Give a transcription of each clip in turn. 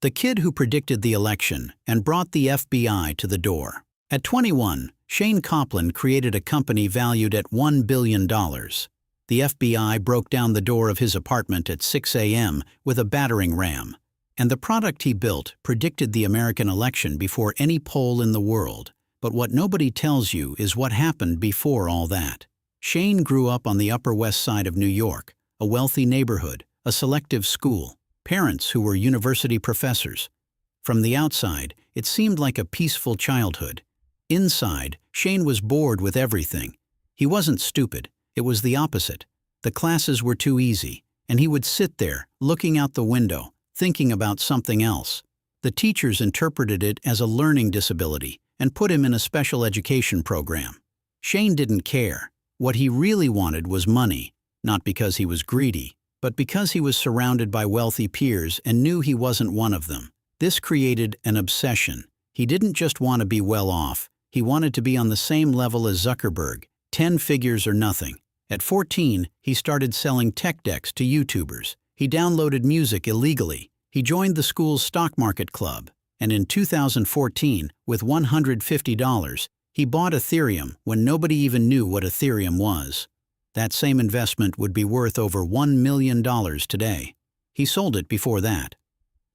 the kid who predicted the election and brought the FBI to the door. At 21, Shane Coplan created a company valued at $1 billion. The FBI broke down the door of his apartment at 6 a.m. with a battering ram, and the product he built predicted the American election before any poll in the world. But what nobody tells you is what happened before all that. Shane grew up on the Upper West Side of New York, a wealthy neighborhood, a selective school, parents who were university professors. From the outside, it seemed like a peaceful childhood. Inside, Shane was bored with everything. He wasn't stupid. It was the opposite. The classes were too easy, and he would sit there, looking out the window, thinking about something else. The teachers interpreted it as a learning disability and put him in a special education program. Shane didn't care. What he really wanted was money, not because he was greedy, but because he was surrounded by wealthy peers and knew he wasn't one of them. This created an obsession. He didn't just want to be well off. He wanted to be on the same level as Zuckerberg, 10 figures or nothing. At 14, he started selling tech decks to YouTubers. He downloaded music illegally. He joined the school's stock market club. And in 2014, with $150, he bought Ethereum when nobody even knew what Ethereum was. That same investment would be worth over $1 million today. He sold it before that.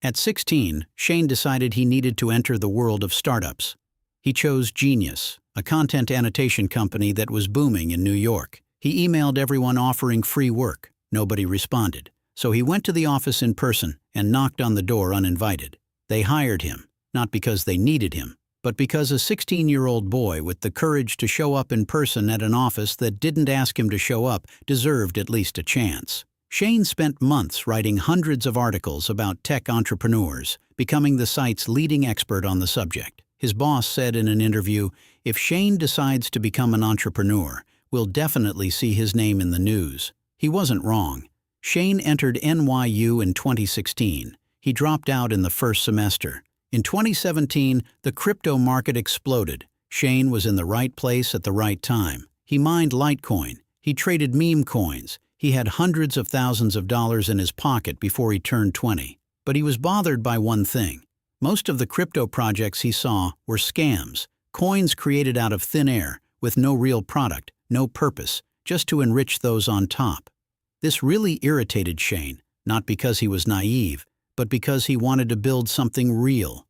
At 16, Shane decided he needed to enter the world of startups. He chose Genius, a content annotation company that was booming in New York. He emailed everyone offering free work. Nobody responded. So he went to the office in person and knocked on the door uninvited. They hired him, not because they needed him, but because a 16-year-old boy with the courage to show up in person at an office that didn't ask him to show up deserved at least a chance. Shane spent months writing hundreds of articles about tech entrepreneurs, becoming the site's leading expert on the subject. His boss said in an interview, "If Shane decides to become an entrepreneur, we'll definitely see his name in the news." He wasn't wrong. Shane entered NYU in 2016. He dropped out in the first semester. In 2017, the crypto market exploded. Shane was in the right place at the right time. He mined Litecoin. He traded meme coins. He had hundreds of thousands of dollars in his pocket before he turned 20. But he was bothered by one thing. Most of the crypto projects he saw were scams, coins created out of thin air, with no real product, no purpose, just to enrich those on top. This really irritated Shane, not because he was naive, but because he wanted to build something real.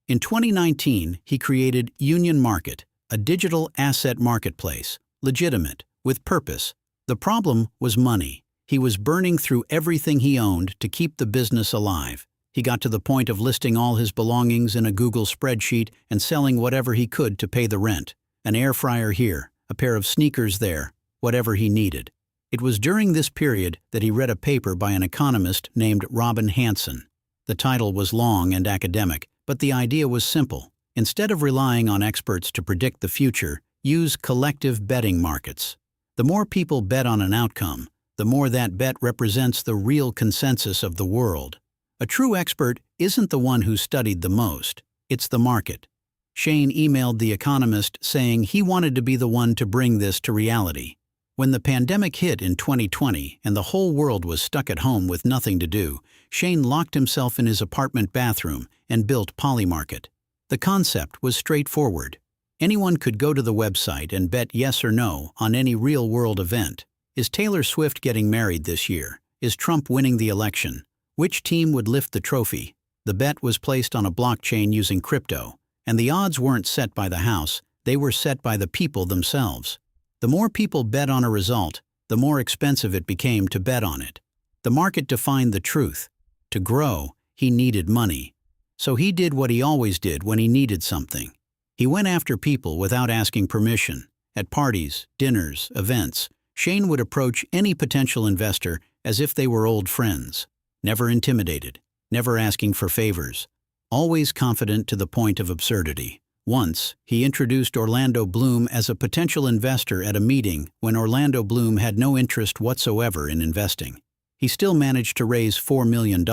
In 2019, he created Union Market, a digital asset marketplace, legitimate, with purpose. The problem was money. He was burning through everything he owned to keep the business alive. He got to the point of listing all his belongings in a Google spreadsheet and selling whatever he could to pay the rent. An air fryer here, a pair of sneakers there, whatever he needed. It was during this period that he read a paper by an economist named Robin Hanson. The title was long and academic, but the idea was simple. Instead of relying on experts to predict the future, use collective betting markets. The more people bet on an outcome, the more that bet represents the real consensus of the world. A true expert isn't the one who studied the most, it's the market. Shane emailed The Economist saying he wanted to be the one to bring this to reality. When the pandemic hit in 2020 and the whole world was stuck at home with nothing to do, Shane locked himself in his apartment bathroom and built Polymarket. The concept was straightforward. Anyone could go to the website and bet yes or no on any real-world event. Is Taylor Swift getting married this year? Is Trump winning the election? Which team would lift the trophy? The bet was placed on a blockchain using crypto, and the odds weren't set by the house, they were set by the people themselves. The more people bet on a result, the more expensive it became to bet on it. The market defined the truth. To grow, he needed money. So he did what he always did when he needed something. He went after people without asking permission. At parties, dinners, events, Shane would approach any potential investor as if they were old friends. Never intimidated, never asking for favors, always confident to the point of absurdity. Once, he introduced Orlando Bloom as a potential investor at a meeting when Orlando Bloom had no interest whatsoever in investing. He still managed to raise $4 million.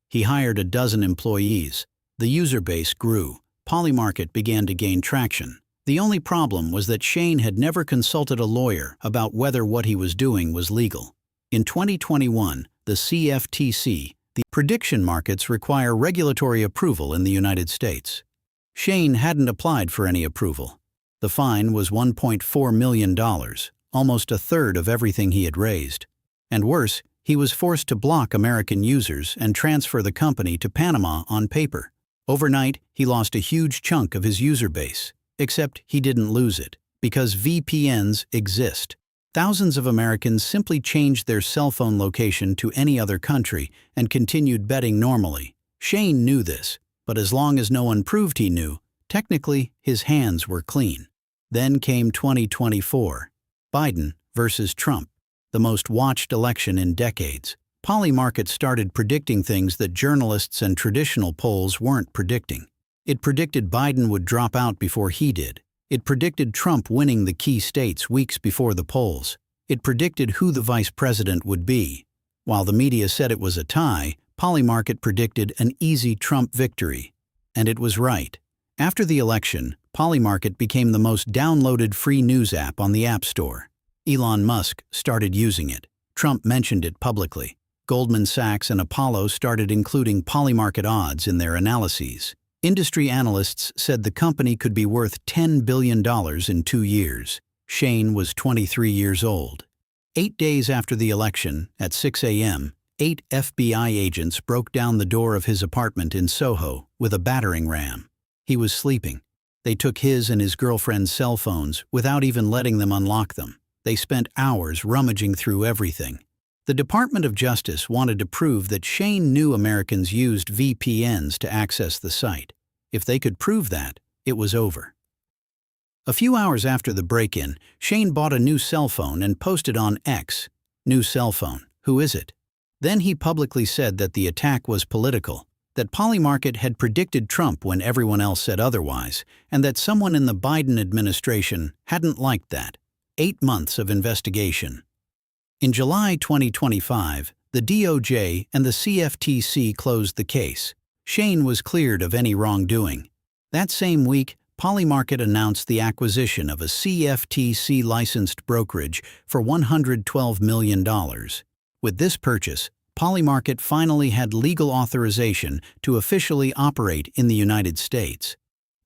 He hired a dozen employees. The user base grew. Polymarket began to gain traction. The only problem was that Shane had never consulted a lawyer about whether what he was doing was legal. In 2021, the CFTC, The prediction markets require regulatory approval in the United States. Shane hadn't applied for any approval. The fine was $1.4 million, almost a third of everything he had raised. And worse, he was forced to block American users and transfer the company to Panama on paper. Overnight, he lost a huge chunk of his user base. Except he didn't lose it, because VPNs exist. Thousands of Americans simply changed their cell phone location to any other country and continued betting normally. Shane knew this, but as long as no one proved he knew, technically his hands were clean. Then came 2024. Biden versus Trump, the most watched election in decades. Polymarket started predicting things that journalists and traditional polls weren't predicting. It predicted Biden would drop out before he did. It predicted Trump winning the key states weeks before the polls. It predicted who the vice president would be. While the media said it was a tie, Polymarket predicted an easy Trump victory. And it was right. After the election, Polymarket became the most downloaded free news app on the App Store. Elon Musk started using it. Trump mentioned it publicly. Goldman Sachs and Apollo started including Polymarket odds in their analyses. Industry analysts said the company could be worth $10 billion in 2 years. Shane was 23 years old. 8 days after the election, at 6 a.m., 8 FBI agents broke down the door of his apartment in Soho with a battering ram. He was sleeping. They took his and his girlfriend's cell phones without even letting them unlock them. They spent hours rummaging through everything. The Department of Justice wanted to prove that Shane knew Americans used VPNs to access the site. If they could prove that, it was over. A few hours after the break-in, Shane bought a new cell phone and posted on X, "New cell phone, who is it?" Then he publicly said that the attack was political, that Polymarket had predicted Trump when everyone else said otherwise, and that someone in the Biden administration hadn't liked that. 8 months of investigation. In July 2025, the DOJ and the CFTC closed the case. Shane was cleared of any wrongdoing. That same week, Polymarket announced the acquisition of a CFTC-licensed brokerage for $112 million. With this purchase, Polymarket finally had legal authorization to officially operate in the United States.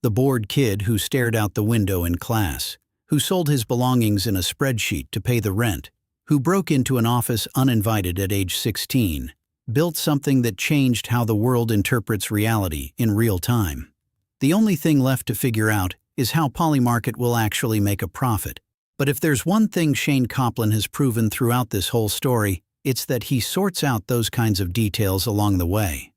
The bored kid who stared out the window in class, who sold his belongings in a spreadsheet to pay the rent, who broke into an office uninvited at age 16, built something that changed how the world interprets reality in real time. The only thing left to figure out is how Polymarket will actually make a profit. But if there's one thing Shane Coplan has proven throughout this whole story, it's that he sorts out those kinds of details along the way.